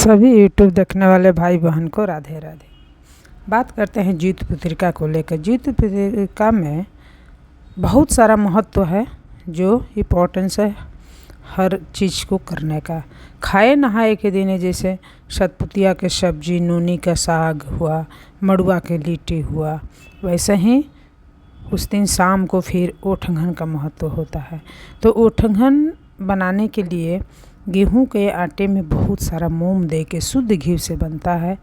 सभी यूट्यूब देखने वाले भाई बहन को राधे राधे। बात करते हैं जीत पत्रिका को लेकर। जीत पत्रिका में बहुत सारा महत्व है, जो इम्पोर्टेंस है हर चीज़ को करने का। खाए नहाए के दिन जैसे सतपुतिया के सब्जी, नूनी का साग हुआ, मड़ुआ के लिट्टी हुआ, वैसे ही उस दिन शाम को फिर ओठंगन का महत्व होता है। तो ओठंगन बनाने के लिए गेहूं के आटे में बहुत सारा मोम दे के शुद्ध घी से बनता है,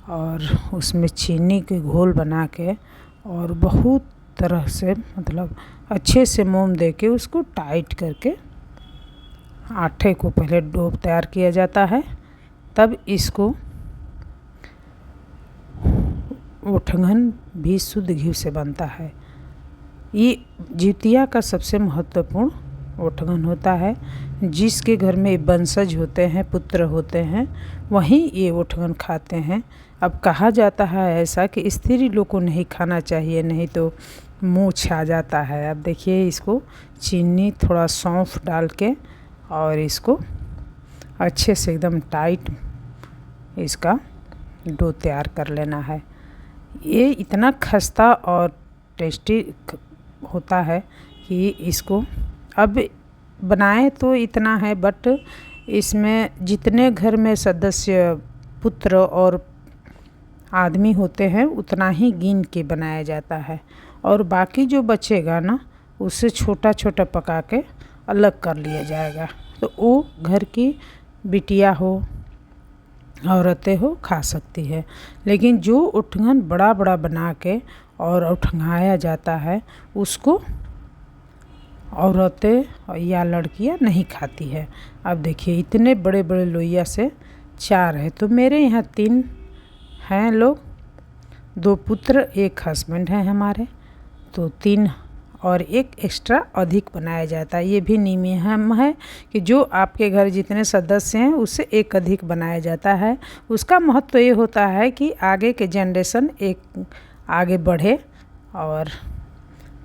और उसमें चीनी के घोल बना के और बहुत तरह से मतलब अच्छे से मोम दे के उसको टाइट करके आटे को पहले डो तैयार किया जाता है, तब इसको ओठंगन भी शुद्ध घी से बनता है। ये जितिया का सबसे महत्वपूर्ण ओठंगन होता है। जिसके घर में वंशज होते हैं, पुत्र होते हैं, वहीं ये ओठंगन खाते हैं। अब कहा जाता है ऐसा कि स्त्री लोग को नहीं खाना चाहिए, नहीं तो मुँह छा जाता है। अब देखिए, इसको चीनी थोड़ा सौंफ डाल के और इसको अच्छे से एकदम टाइट इसका डो तैयार कर लेना है। ये इतना खस्ता और टेस्टी होता है कि इसको अब बनाए तो इतना है, बट इसमें जितने घर में सदस्य पुत्र और आदमी होते हैं उतना ही गिन के बनाया जाता है, और बाकी जो बचेगा ना उससे छोटा छोटा पका के अलग कर लिया जाएगा। तो वो घर की बिटिया हो, औरतें हो, खा सकती है। लेकिन जो ओठंगन बड़ा बड़ा बना के और ओठंगाया जाता है उसको औरतें या लड़कियां नहीं खाती है। अब देखिए, इतने बड़े बड़े लोइया से 4 है, तो मेरे यहाँ 3 हैं लोग, 2 पुत्र, 1 हस्बैंड हैं हमारे, तो 3 और 1 एक्स्ट्रा अधिक बनाया जाता है। ये भी नियम है कि जो आपके घर जितने सदस्य हैं उससे 1 अधिक बनाया जाता है। उसका महत्व ये होता है कि आगे के जनरेशन एक आगे बढ़े और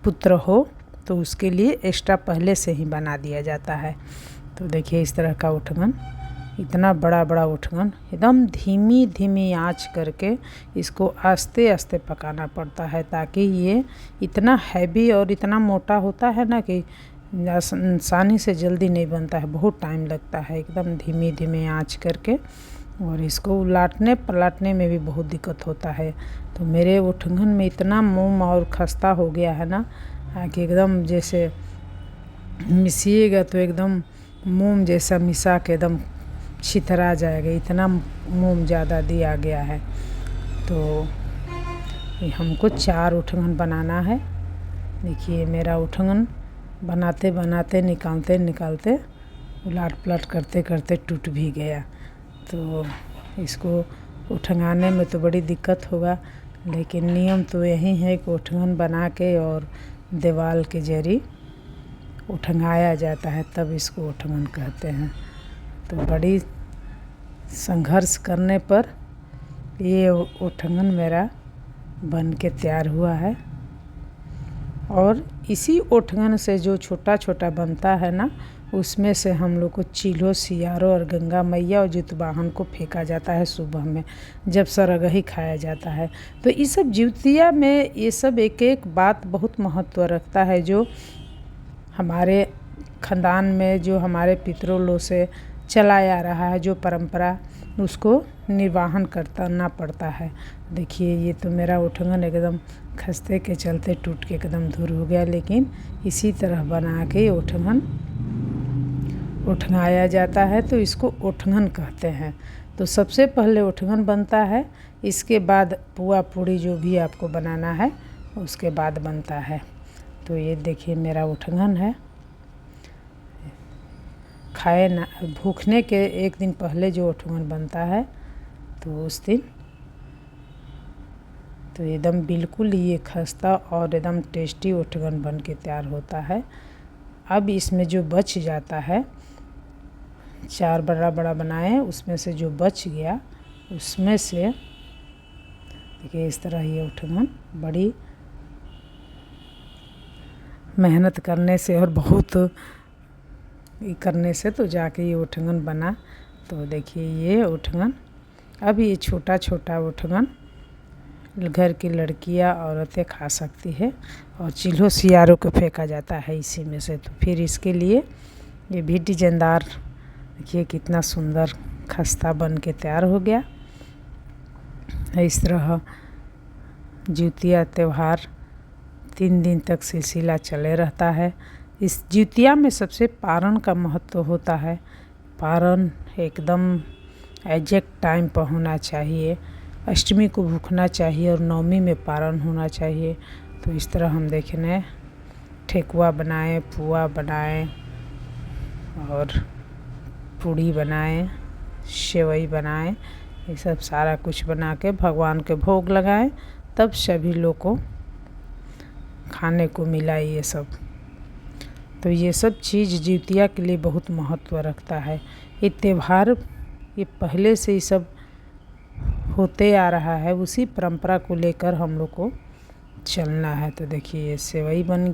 पुत्र हो, तो उसके लिए एक्स्ट्रा पहले से ही बना दिया जाता है। तो देखिए, इस तरह का ओठंगन, इतना बड़ा बड़ा ओठंगन एकदम धीमी धीमी आंच करके इसको आस्ते आस्ते पकाना पड़ता है, ताकि ये इतना हैवी और इतना मोटा होता है ना कि आसानी से जल्दी नहीं बनता है, बहुत टाइम लगता है। एकदम धीमी धीमी आंच करके, और इसको उलाटने पलटने में भी बहुत दिक्कत होता है। तो मेरे ओठंगन में इतना मोम और खस्ता हो गया है ना कि एकदम जैसे मिसिएगा तो एकदम मोम जैसा मिसा के एकदम छितरा जाएगा, इतना मोम ज़्यादा दिया गया है। तो हमको 4 ओठंगन बनाना है। देखिए, मेरा ओठंगन बनाते बनाते निकालते निकालते उलट पलट करते करते टूट भी गया। तो इसको उठंगाने में तो बड़ी दिक्कत होगा, लेकिन नियम तो यही है कि ओठंगन बना के और दीवार के जरी उठंगाया जाता है, तब इसको ओठंगन कहते हैं। तो बड़ी संघर्ष करने पर ये ओठंगन मेरा बन के तैयार हुआ है। और इसी ओठंगन से जो छोटा छोटा बनता है ना, उसमें से हम लोग को चिल्हो, सियारो और गंगा मैया और जितवाहन को फेंका जाता है सुबह में, जब सरगही खाया जाता है। तो ये सब जितिया में ये सब एक एक बात बहुत महत्व रखता है, जो हमारे ख़ानदान में जो हमारे पितरों से चला आ रहा है, जो परंपरा, उसको निर्वाहन करना पड़ता है। देखिए, ये तो मेरा ओठंगन एकदम खस्ते के चलते टूट के एकदम दूर हो गया, लेकिन इसी तरह बना के ओठंगन उठंगाया जाता है, तो इसको ओठंगन कहते हैं। तो सबसे पहले ओठंगन बनता है, इसके बाद पुआ पूड़ी जो भी आपको बनाना है उसके बाद बनता है। तो ये देखिए, मेरा ओठंगन है। खाए ना भूखने के 1 दिन पहले जो ओठंगन बनता है, तो उस दिन तो एकदम बिल्कुल ये खस्ता और एकदम टेस्टी ओठंगन बन के तैयार होता है। अब इसमें जो बच जाता है, 4 बड़ा बड़ा बनाए, उसमें से जो बच गया उसमें से देखिए, इस तरह ये ओठंगन बड़ी मेहनत करने से और बहुत करने से तो जाके ये ओठंगन बना। तो देखिए ये उठगन, अब ये छोटा छोटा उठगन घर की लड़कियां औरतें खा सकती है और चूल्हों सियारों को फेंका जाता है इसी में से। तो फिर इसके लिए ये भी डिजाइनदार देखिए कितना सुंदर खस्ता बन के तैयार हो गया। इस तरह जिउतिया त्यौहार 3 दिन तक सिलसिला चले रहता है। इस जिउतिया में सबसे पारण का महत्व होता है। पारण एकदम एग्जैक्ट टाइम पर होना चाहिए। अष्टमी को भूखना चाहिए और नवमी में पारण होना चाहिए। तो इस तरह हम देखें ठेकुआ बनाएं, पुआ बनाएं और पूड़ी बनाएं, सेवई बनाएं, ये सब सारा कुछ बना के भगवान के भोग लगाएं, तब सभी लोग को खाने को मिला ये सब। तो ये सब चीज़ जिउतिया के लिए बहुत महत्व रखता है। ये त्यौहार ये पहले से ही सब होते आ रहा है, उसी परंपरा को लेकर हम लोग को चलना है। तो देखिए ये सेवई बन गया।